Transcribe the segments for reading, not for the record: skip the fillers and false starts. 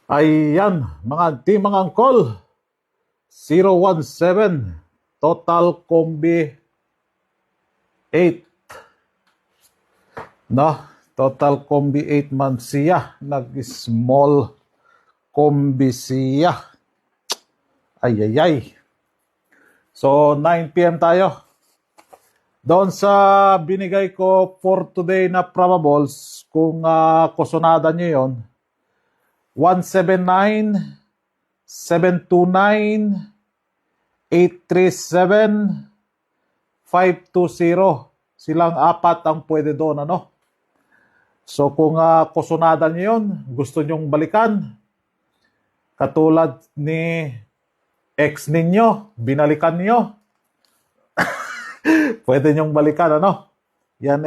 Ayan, mga angkol, 017, total combi 8. No, total combi 8 man siya, nag-small combi siya. Ay. So, 9 p.m. tayo. Doon sa binigay ko for today na probables, kung kusonada nyo yun, 179, 729, 837, 520. Silang apat ang pwede doon, ano? So kung kusonada nyo yun, gusto nyong balikan, katulad ni ex ninyo, binalikan nyo, pwede nyong balikan, ano? Yan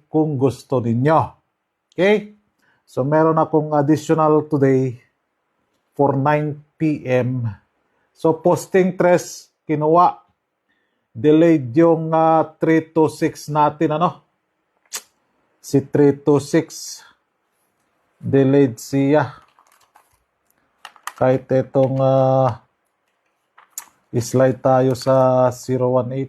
kung gusto ninyo. Okay? So, meron akong additional today for 9 p.m. So, posting 3, kinuha. Delayed yung 3 to 6 natin, ano? Si 3 to 6. Delayed siya. Kahit itong slide tayo sa 018.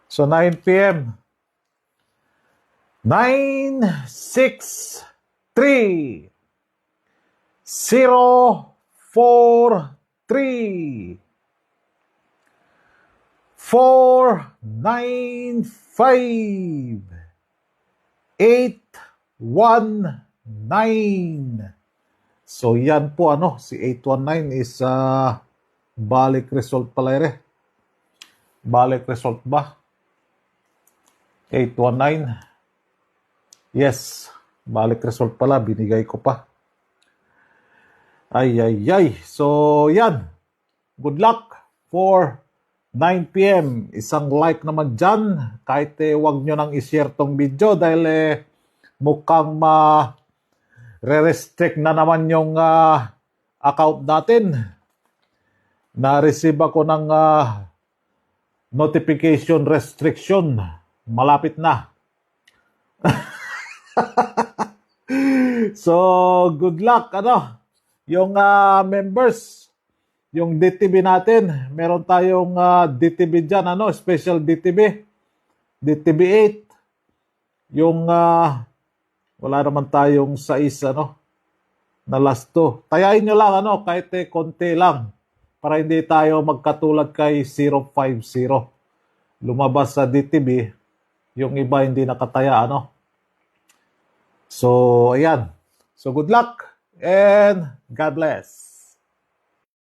So, 9 p.m. 9, 6, 3, 0, 4, 3, 4, 9, 5, 8, 1, 9. So, yan po, ano, si 819 is balik result pala ere. Balik result ba? 819. Yes, balik result pala, binigay ko pa. Ay. So, yan. Good luck for 9 p.m. Isang like naman dyan. Kahit wag nyo nang i-share tong video dahil mukhang re-restrict na naman yung account natin. Na-receive ako ng notification restriction. Malapit na. So, good luck, ano? Yung members, yung DTB natin, meron tayong DTB dyan, ano? Special DTB, DTB 8. Yung, wala naman tayong 6, ano? Na last 2. Tayain nyo lang, ano? Kahit konti lang. Para hindi tayo magkatulad kay 050. Lumabas sa DTB, yung iba hindi nakataya, ano? So, ayan. So, good luck and God bless.